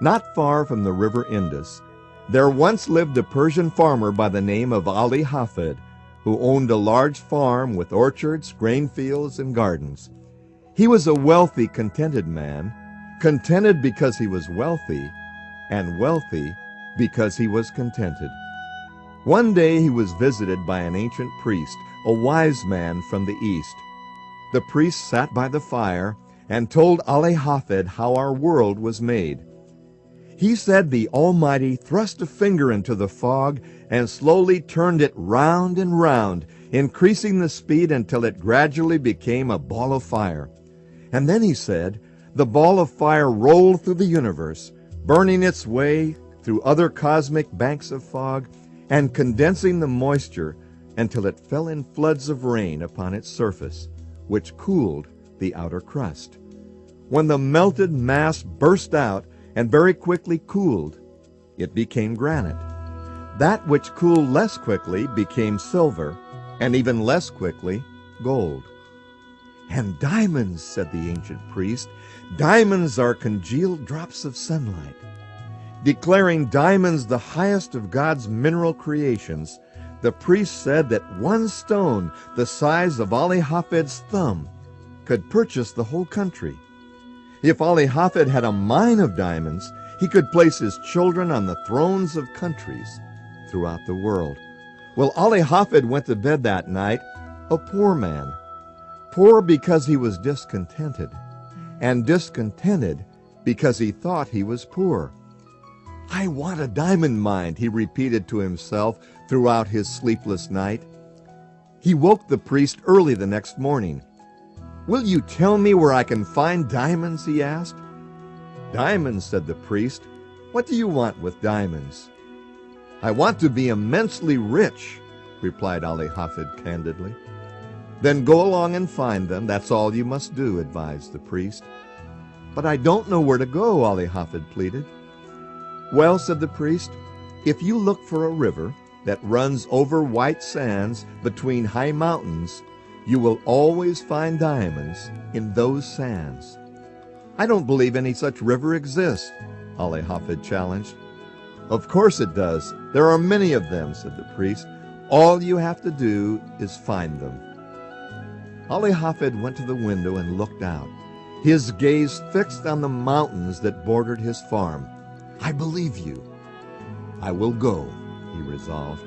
Not far from the river Indus, there once lived a Persian farmer by the name of Ali Hafed, who owned a large farm with orchards, grain fields, and gardens. He was a wealthy, contented man, contented because he was wealthy, and wealthy because he was contented. One day he was visited by an ancient priest, a wise man from the east. The priest sat by the fire and told Ali Hafed how our world was made. He said the Almighty thrust a finger into the fog and slowly turned it round and round, increasing the speed until it gradually became a ball of fire. And then he said, the ball of fire rolled through the universe, burning its way through other cosmic banks of fog and condensing the moisture until it fell in floods of rain upon its surface, which cooled the outer crust. When the melted mass burst out and very quickly cooled, it became granite. That which cooled less quickly became silver, and even less quickly, gold. And diamonds, said the ancient priest, diamonds are congealed drops of sunlight. Declaring diamonds the highest of God's mineral creations, the priest said that one stone the size of Ali Hafed's thumb could purchase the whole country. If Ali Hafed had a mine of diamonds, he could place his children on the thrones of countries throughout the world. Well, Ali Hafed went to bed that night a poor man. Poor because he was discontented, and discontented because he thought he was poor. I want a diamond mine, he repeated to himself throughout his sleepless night. He woke the priest early the next morning. Will you tell me where I can find diamonds, he asked. Diamonds, said the priest. What do you want with diamonds? I want to be immensely rich, replied Ali Hafed candidly. Then go along and find them. That's all you must do, advised the priest. But I don't know where to go, Ali Hafed pleaded. Well, said the priest, if you look for a river that runs over white sands between high mountains, you will always find diamonds in those sands. I don't believe any such river exists, Ali Hafed challenged. Of course it does. There are many of them, said the priest. All you have to do is find them. Ali Hafed went to the window and looked out, his gaze fixed on the mountains that bordered his farm. I believe you. I will go, he resolved.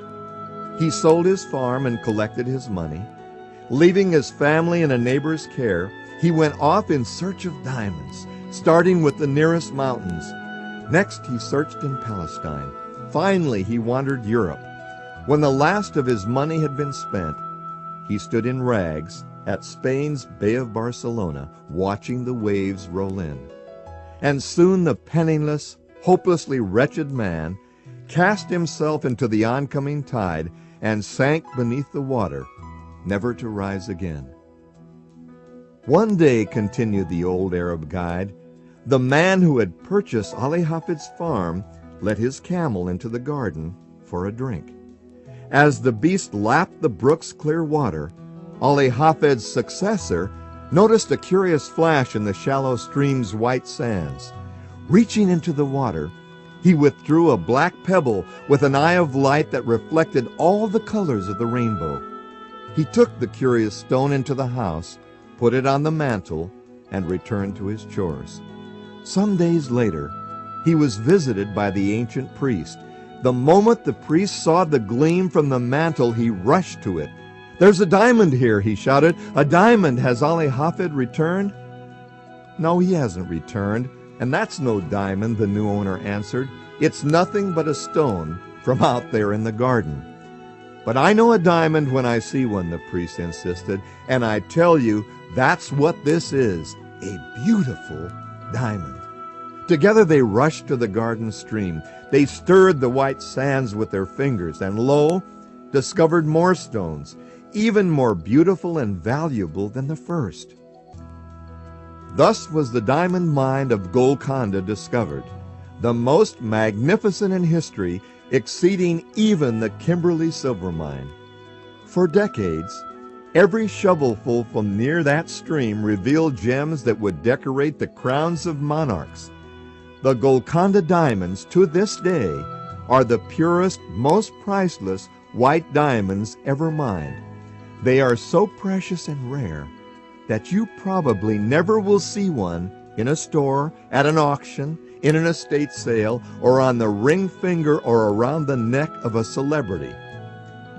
He sold his farm and collected his money. Leaving his family in a neighbor's care, he went off in search of diamonds, starting with the nearest mountains. Next, he searched in Palestine. Finally, he wandered Europe. When the last of his money had been spent, he stood in rags at Spain's Bay of Barcelona, watching the waves roll in. And soon the penniless, hopelessly wretched man cast himself into the oncoming tide and sank beneath the water, never to rise again. One day, continued the old Arab guide, the man who had purchased Ali Hafed's farm let his camel into the garden for a drink. As the beast lapped the brook's clear water, Ali Hafed's successor noticed a curious flash in the shallow stream's white sands. Reaching into the water, he withdrew a black pebble with an eye of light that reflected all the colors of the rainbow. He took the curious stone into the house, put it on the mantle, and returned to his chores. Some days later, he was visited by the ancient priest. The moment the priest saw the gleam from the mantle, he rushed to it. "There's a diamond here," he shouted. "A diamond! Has Ali Hafed returned?" "No, he hasn't returned, and that's no diamond," the new owner answered. "It's nothing but a stone from out there in the garden." "But I know a diamond when I see one," the priest insisted, "and I tell you, that's what this is, a beautiful diamond." Together they rushed to the garden stream. They stirred the white sands with their fingers, and lo, discovered more stones, even more beautiful and valuable than the first. Thus was the diamond mine of Golconda discovered, the most magnificent in history, exceeding even the Kimberley silver mine. For decades, every shovelful from near that stream revealed gems that would decorate the crowns of monarchs. The Golconda diamonds to this day are the purest, most priceless white diamonds ever mined. They are so precious and rare that you probably never will see one in a store, at an auction, in an estate sale, or on the ring finger or around the neck of a celebrity.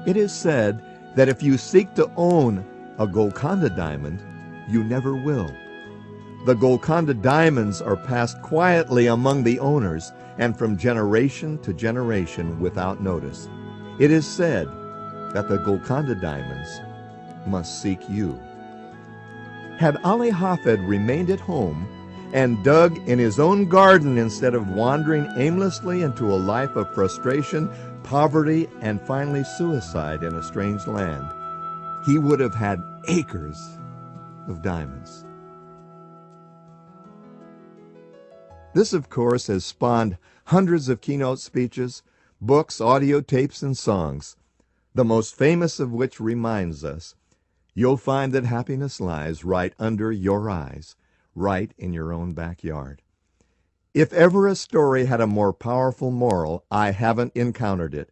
It is said that if you seek to own a Golconda diamond, you never will. The Golconda diamonds are passed quietly among the owners and from generation to generation without notice. It is said that the Golconda diamonds must seek you. Had Ali Hafed remained at home and dug in his own garden instead of wandering aimlessly into a life of frustration, poverty, and finally suicide in a strange land, he would have had acres of diamonds. This, of course, has spawned hundreds of keynote speeches, books, audio tapes, and songs, the most famous of which reminds us, you'll find that happiness lies right under your eyes, right in your own backyard. If ever a story had a more powerful moral, I haven't encountered it.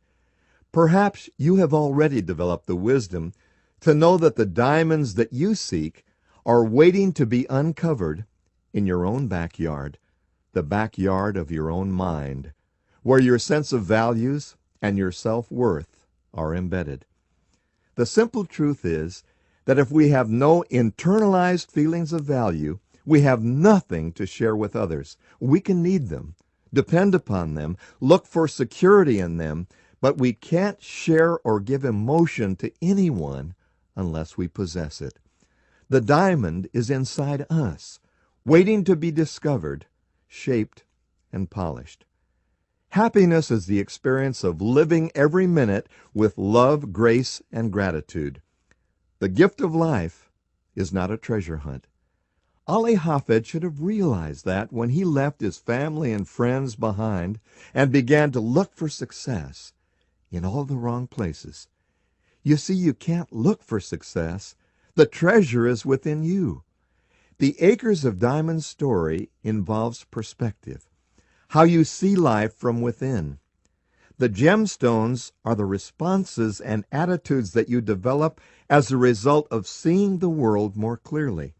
Perhaps you have already developed the wisdom to know that the diamonds that you seek are waiting to be uncovered in your own backyard, the backyard of your own mind, where your sense of values and your self-worth are embedded. The simple truth is that if we have no internalized feelings of value, we have nothing to share with others. We can need them, depend upon them, look for security in them, but we can't share or give emotion to anyone unless we possess it. The diamond is inside us, waiting to be discovered, shaped, and polished. Happiness is the experience of living every minute with love, grace, and gratitude. The gift of life is not a treasure hunt. Ali Hafed should have realized that when he left his family and friends behind and began to look for success in all the wrong places. You see, you can't look for success. The treasure is within you. The Acres of Diamonds story involves perspective, how you see life from within. The gemstones are the responses and attitudes that you develop as a result of seeing the world more clearly.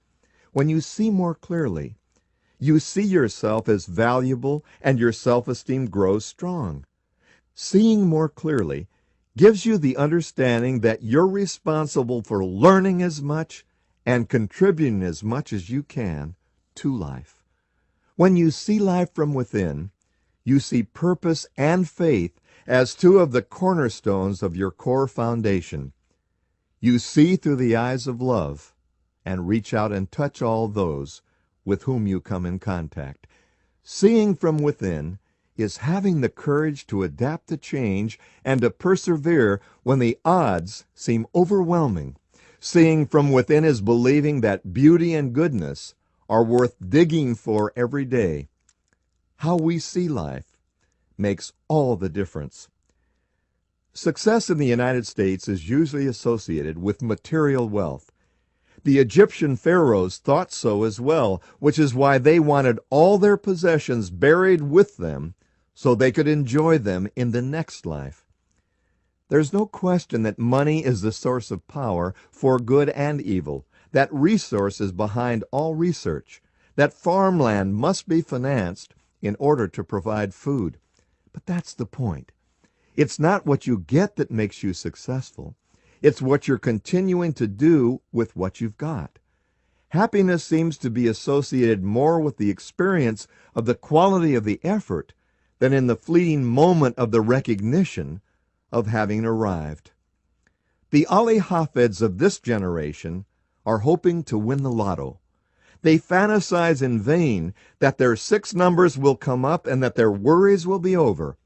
When you see more clearly, you see yourself as valuable and your self-esteem grows strong. Seeing more clearly gives you the understanding that you're responsible for learning as much and contributing as much as you can to life. When you see life from within, you see purpose and faith as two of the cornerstones of your core foundation. You see through the eyes of love and reach out and touch all those with whom you come in contact. Seeing from within is having the courage to adapt to change and to persevere when the odds seem overwhelming. Seeing from within is believing that beauty and goodness are worth digging for every day. How we see life makes all the difference. Success in the United States is usually associated with material wealth. The Egyptian pharaohs thought so as well, which is why they wanted all their possessions buried with them so they could enjoy them in the next life. There's no question that money is the source of power for good and evil, that resource is behind all research, that farmland must be financed in order to provide food. But that's the point. It's not what you get that makes you successful. It's what you're continuing to do with what you've got. Happiness seems to be associated more with the experience of the quality of the effort than in the fleeting moment of the recognition of having arrived. The Ali Hafeds of this generation are hoping to win the lotto. They fantasize in vain that their 6 numbers will come up and that their worries will be over.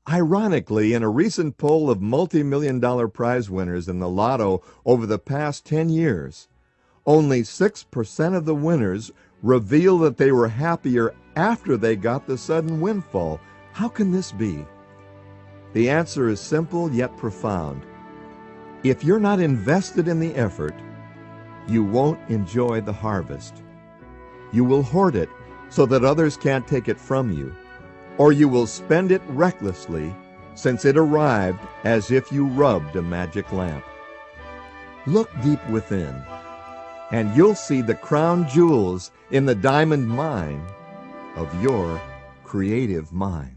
Ironically, in a recent poll of multi-million-dollar prize winners in the lotto over the past 10 years, only 6% of the winners reveal that they were happier after they got the sudden windfall. How can this be? The answer is simple yet profound. If you're not invested in the effort, you won't enjoy the harvest. You will hoard it so that others can't take it from you, or you will spend it recklessly, since it arrived as if you rubbed a magic lamp. Look deep within, and you'll see the crown jewels in the diamond mine of your creative mind.